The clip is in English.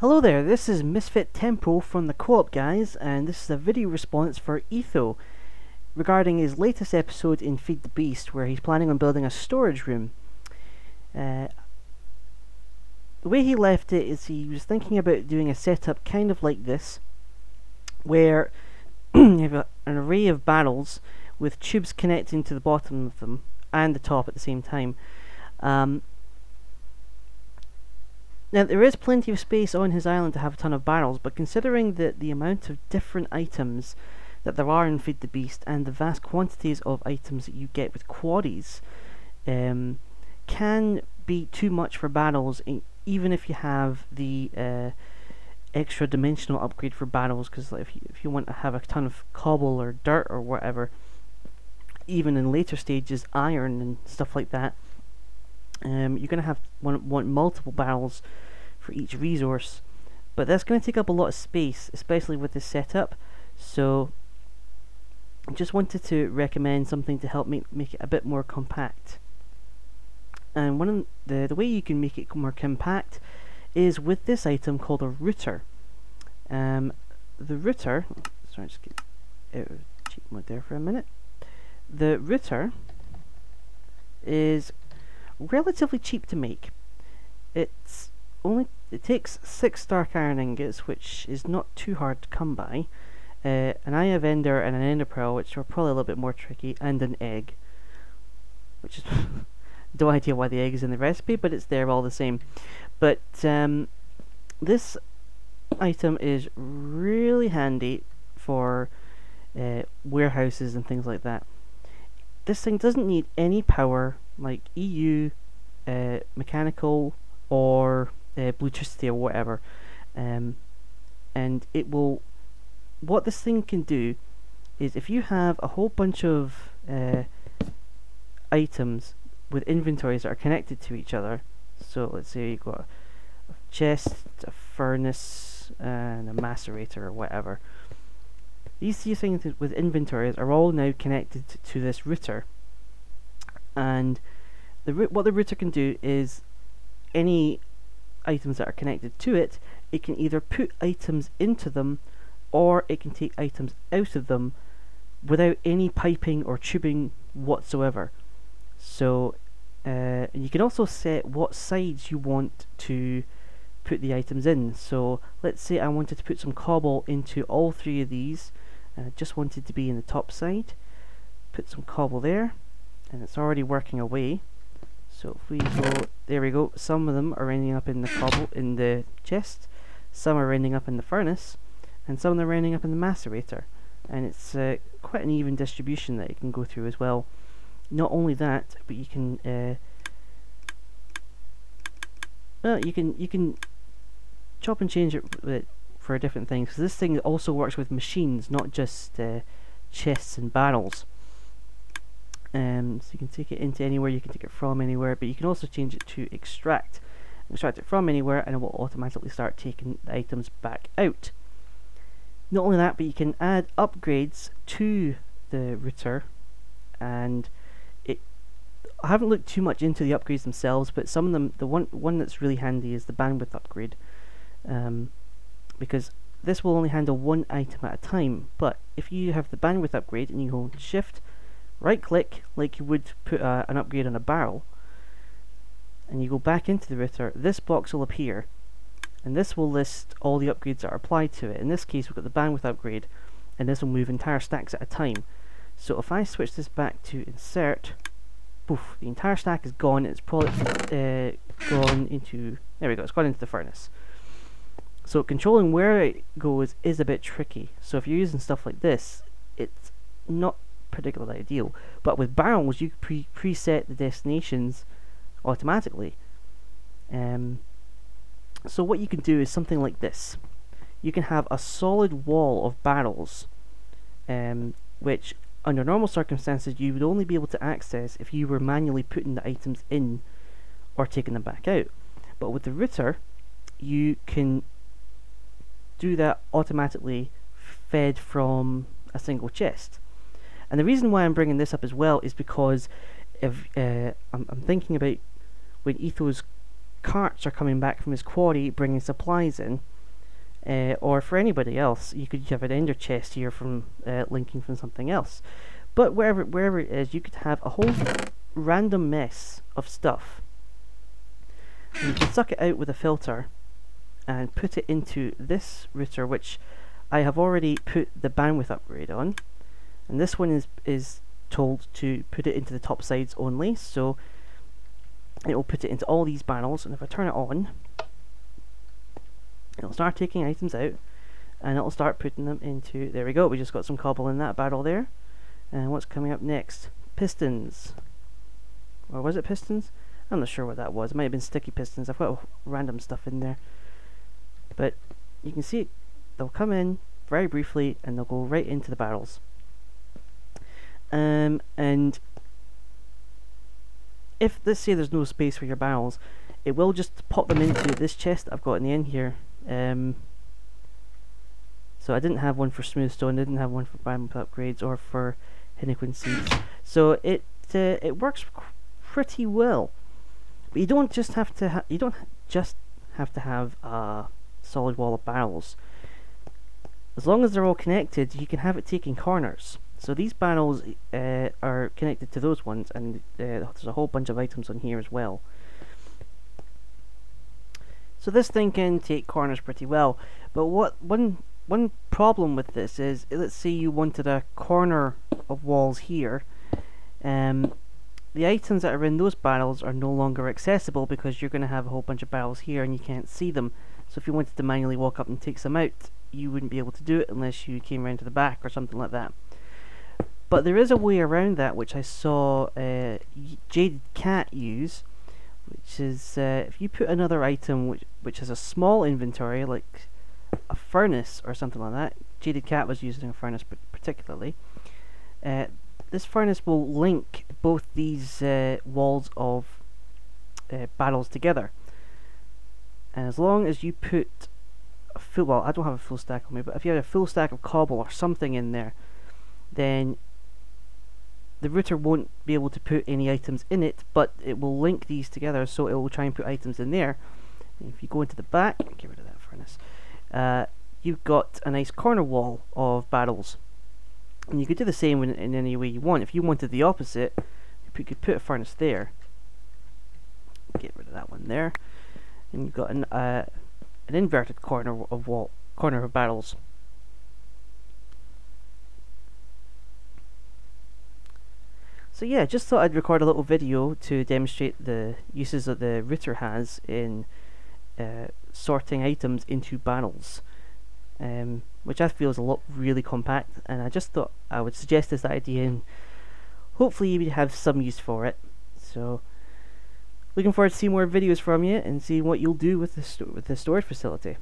Hello there, this is Misfit Tempo from the Coop guys, and this is a video response for Etho regarding his latest episode in Feed the Beast, where he's planning on building a storage room. The way he left it is he was thinking about doing a setup kind of like this, where you have an array of barrels with tubes connecting to the bottom of them and the top at the same time. Now, there is plenty of space on his island to have a ton of barrels, but considering the amount of different items that there are in Feed the Beast and the vast quantities of items that you get with quarries, can be too much for barrels, even if you have the extra dimensional upgrade for barrels, because like, if you want to have a ton of cobble or dirt or whatever, even in later stages, iron and stuff like that, you're going to want multiple barrels for each resource, but that's going to take up a lot of space, especially with this setup. So I just wanted to recommend something to help make it a bit more compact. And one of the way you can make it more compact is with this item called a router. The router, sorry, just get out of cheat mode there for a minute. The router is relatively cheap to make. It takes 6 dark iron ingots, which is not too hard to come by, an eye of ender and an ender pearl, which are probably a little bit more tricky, and an egg, which is no idea why the egg is in the recipe, but it's there all the same. But this item is really handy for warehouses and things like that. This thing doesn't need any power, like EU, mechanical, or electricity or whatever, and it will. What this thing can do is, if you have a whole bunch of items with inventories that are connected to each other, so let's say you've got a chest, a furnace, and a macerator or whatever. These 3 things with inventories are all now connected to this router, and what the router can do is, any items that are connected to it, it can either put items into them, or it can take items out of them without any piping or tubing whatsoever. So you can also set what sides you want to put the items in. So let's say I wanted to put some cobble into all 3 of these, and I just wanted to be in the top side. Put some cobble there, and it's already working away. So if we go, there we go, some of them are ending up in the cobble, in the chest, some are ending up in the furnace, and some of them are ending up in the macerator. And it's quite an even distribution that it can go through as well. Not only that, but you can you can chop and change it for different things, because this thing also works with machines, not just chests and barrels. So you can take it into anywhere, you can take it from anywhere, but you can also change it to extract it from anywhere, and it will automatically start taking the items back out. Not only that, but you can add upgrades to the router, and I haven't looked too much into the upgrades themselves, but some of them, the one that's really handy is the bandwidth upgrade, because this will only handle 1 item at a time. But if you have the bandwidth upgrade and you hold shift, right click like you would put an upgrade on a barrel, and you go back into the router, this box will appear, and this will list all the upgrades that are applied to it. In this case, we've got the bandwidth upgrade, and this will move entire stacks at a time. So if I switch this back to insert, poof, the entire stack is gone. It's probably gone into, there we go, it's gone into the furnace. So controlling where it goes is a bit tricky. So if you're using stuff like this, it's not particularly ideal. But with barrels, you can preset the destinations automatically. So what you can do is something like this. You can have a solid wall of barrels, which under normal circumstances you would only be able to access if you were manually putting the items in or taking them back out. But with the router, you can do that automatically, fed from a single chest. And the reason why I'm bringing this up as well is because if I'm thinking about when Etho's carts are coming back from his quarry bringing supplies in, or for anybody else, you could have an ender chest here from linking from something else. But wherever it is, you could have a whole random mess of stuff. And you can suck it out with a filter and put it into this router, which I have already put the bandwidth upgrade on. And this one is told to put it into the top sides only, so it will put it into all these barrels. And if I turn it on, it'll start taking items out, and it'll start putting them into, there we go, we just got some cobble in that barrel there. And what's coming up next? Pistons. Or was it pistons? I'm not sure what that was. It might have been sticky pistons. I've got random stuff in there. But you can see they'll come in very briefly and they'll go right into the barrels. And if, let's say there's no space for your barrels, it will just pop them into this chest I've got in the end here. So I didn't have one for smooth stone, didn't have one for bandwidth upgrades or for Heniquin seeds. So it works pretty well. But you don't just have to have a solid wall of barrels. As long as they're all connected, you can have it taking corners. So these barrels are connected to those ones, and there's a whole bunch of items on here as well. So this thing can take corners pretty well. But one problem with this is, let's say you wanted a corner of walls here. The items that are in those barrels are no longer accessible because you're going to have a whole bunch of barrels here and you can't see them. So if you wanted to manually walk up and take some out, you wouldn't be able to do it unless you came around to the back or something like that. But there is a way around that, which I saw Jaded Cat use, which is if you put another item which has a small inventory, like a furnace or something like that. Jaded Cat was using a furnace particularly. This furnace will link both these walls of barrels together. And as long as you put a full, well, I don't have a full stack on me, but if you had a full stack of cobble or something in there, then the router won't be able to put any items in it, but it will link these together, so it will try and put items in there. And if you go into the back, get rid of that furnace, you've got a nice corner wall of barrels. And you could do the same in any way you want. If you wanted the opposite, you could put a furnace there. Get rid of that one there. And you've got an inverted corner of barrels. So yeah, just thought I'd record a little video to demonstrate the uses that the router has in sorting items into barrels, which I feel is really compact, and I just thought I would suggest this idea and hopefully you would have some use for it. So looking forward to seeing more videos from you and seeing what you'll do with the storage facility.